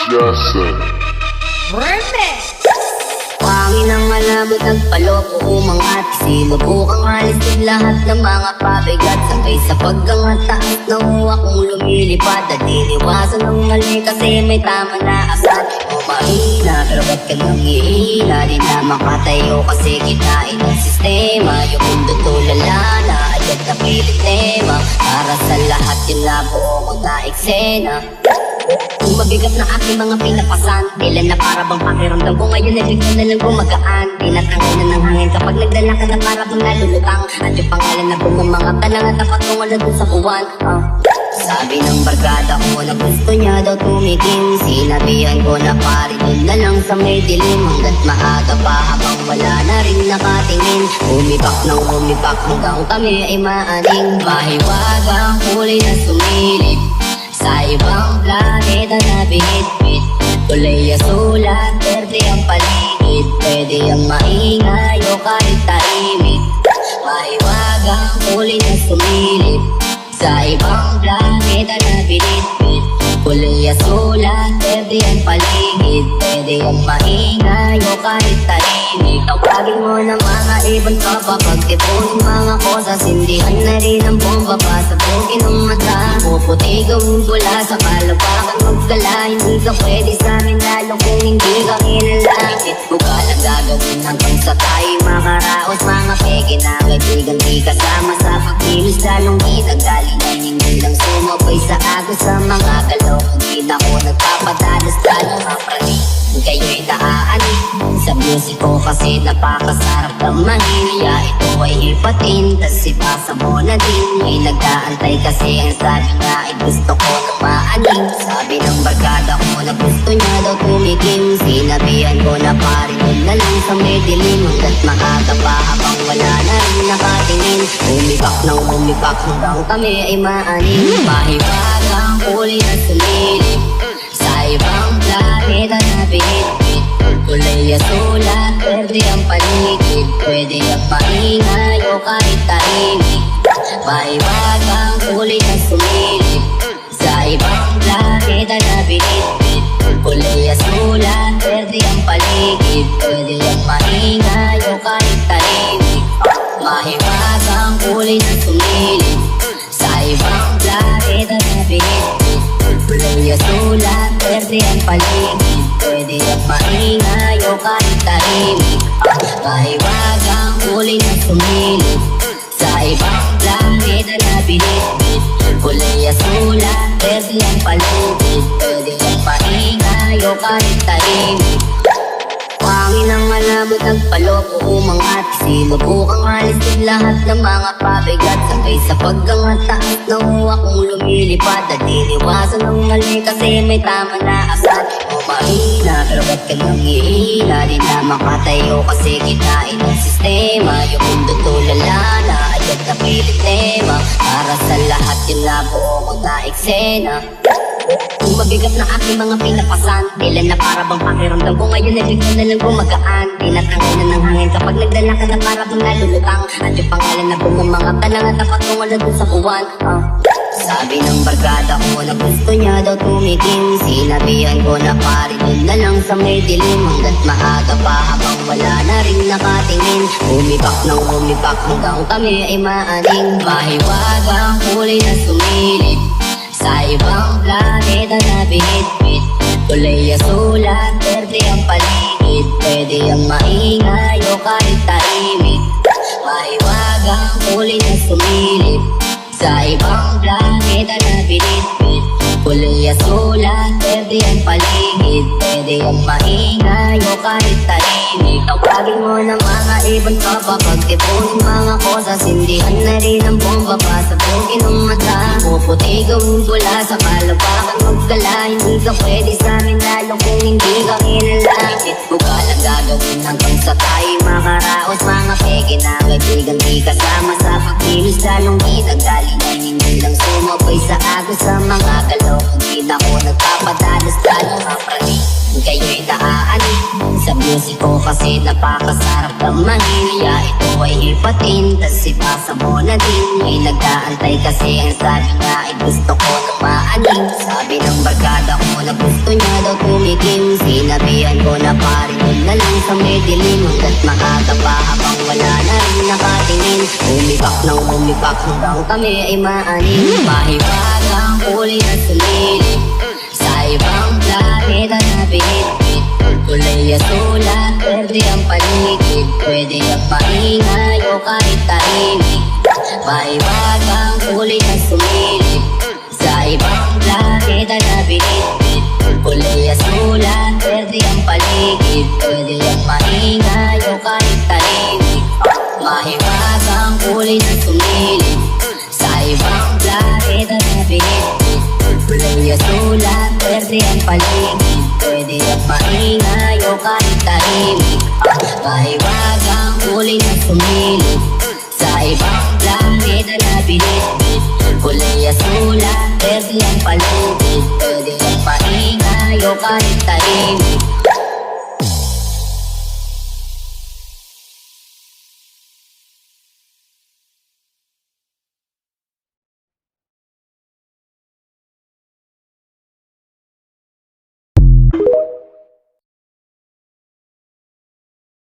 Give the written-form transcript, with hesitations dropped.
Jason. Pangin ang malabot nagpaloko umangat. Sinubukang alisin lahat ng mga pabigat. Sabay sa paggangat taas na akong lumilipad. At iniwasan ng mali kasi may tama na asat. O mahina pero ba't ka nang ihina? Di na makatayo kasi kinain ng sistema. Yung mundo tulala na agad na pilit tema. Para sa lahat yun na buo ko na eksena. Kung mabigat na aking mga pinapasan, kailan na para bang pakiramdam ko ngayon ay bigla na lang gumagaan. Tinatangay na ng hangin kapag nagdala ka na para bang nalulutang. At yung pangalan na bungang mga talang at tapat kong wala dun sa buwan. Sabi ng barkada ko na gusto niya daw tumigil. Sinabihan ko na pari dun na lang sa may dilim. Hanggat maaga pa habang wala na rin nakatingin. Umipak ng umipak hanggang kami ay maaning. Mahiwagang huli na sumilip sa ibang planeta na binitbit. Kulay sulat, berde ang paligid. Pwede ang maingay o kahit tahimik. Mahiwagang huli na sumilip sa ibang planeta na binitbit. Kulay sulat, berde ang paligid. Pwede ang maingay o kahit tahimik. Tawagin mo ng mga ibon pa papag-tipon mga kosas. Sindihan na rin ang bomba pa sa bugin ng mata. Puputi gawin bula sa kalawakan magkala. Hindi ka pwede sa amin lalo kung hindi ka kilala. Itit mo ka lang gagawin hanggang sa tayo makaraos. Mga peke na kaibigan di kasama sa pagkilos. Lalong itagaling ay hindi lang sumabay sa agos. Sa mga galaw hindi na ko nagpapadalos. Lalong maprani kayo'y naaanin sa music ko kasi napakasarap ng manilya. Ito ay hipatin, tas ipasa mo na din. May nag-aantay kasi ang sabi nga ay gusto ko na maaning. Sabi ng barkada ko na gusto niya daw tumigil. Sinabihan ko na pari dun na lang sa may dilim. Hanggat maaga pa habang wala na rin nakatingin. Umipak ng umipak hanggang kami ay maaning. Mahiwagang huli na sumilip sa ibang planeta na binitbit. Kulay sulat, berde ang paligid. Pwede ang maingay o kahit tahimik. Mahiwagang huli na sumilip sa ibang planeta na binitbit. Kulay sulat, berde ang paligid. Pwede ang maingay o kahit tahimik. Mahiwagang huli na sumilip sa ibang planeta na binitbit. Kulay sulat, berde ang paligid. Pwede ang maingay o kahit tahimik. Mahiwagang huli na sumilip sa ibang planeta na binitbit. Kulay sulat, berde ang paligid. Pwede ang maingay o kahit tahimik. Pangin ang malabot nagpaloko umangat. Sinubukang alisin lahat ng mga pabigat. Sabay sa paggangat taas na akong lumilipad. At iniwasan ng mali kasi may tama na asat. O mahina pero ba't ka nang ihina? Di na makatayo kasi kinain ng sistema. Yung mundo tulala na agad na pilit tema. Para sa lahat yun na buo ko na eksena. Kung mabigat na aking mga pinapasan, kailan na para bang pakiramdam ko ngayon ay bigla na lang gumagaan. Tinatangay na ng hangin kapag nagdala ka na para bang nalulutang. At yung pangalan na bungang mga talang at tapat kong wala dun sa buwan. Sabi ng barkada ko na gusto niya daw tumigil. Sinabihan ko na pari dun na lang sa may dilim. Hanggat maaga pa habang wala na rin nakatingin. Umipak ng umipak hanggang kami ay maaning. Mahiwagang huli na sumilip sa ibang planeta na binitbit. Kulay sulat, berde ang paligid. Pwede ang maingay o kahit tahimik. Mahiwagang huli na sumilip sa ibang planeta na binitbit. Kulay sulat, berde ang paligid. Pwede ang maingay o kahit tahimik. Tawagin mo ng mga ibon pa papag-tipon mga kosas. Sindihan na rin ang bomba pa sa bugin ng mata. Puputi gawin bula sa kalawakan magkala. Hindi ka pwede sa amin lalo kung hindi ka kilala. Itit mo ka lang gagawin hanggang sa tayo makaraos. Mga peke na kaibigan di kasama sa pagkilos. Lalong itagaling ay hindi lang sumabay sa agos. Sa mga galaw hindi na ko nagpapadalos. Lalong maprani kayo'y naaanin sa music ko kasi napakasarap ng manilya. Ito ay hipatin, tas ipasa mo na din. May nag-aantay kasi ang sabi nga ay gusto ko na maaning. Sabi Sabi ng barkada ko na gusto niya daw tumikim. Sinabihan ko na pare doon na lang sa may dilim. Hanggat maaga pa habang wala na rin nakatingin. Umibak ng umibak hanggang kami ay maanin. Mahiwagang kulay na sumilip sa ibang planeta na binitbit. Kulay sulat, pwede ang paligid. Pwede ang maingay o kahit tahimik. Mahiwagang kulay na sumilip sa ibang planeta na binitbit. Kulay sulat, pwede ang paligid. Pwede ang maingay o kahit tahimik. Mahiwagang kulay na sumilip sa ibang planeta na binitbit. Kulay sulat, pwede ang paligid. Pwede ang maingay o kahit tahimik. Mahiwagang kulay na sumilip sa ibang planeta na binitbit. Kulay sulat, pwede ang paligid. Pwede ang maingay o kahit tahimik.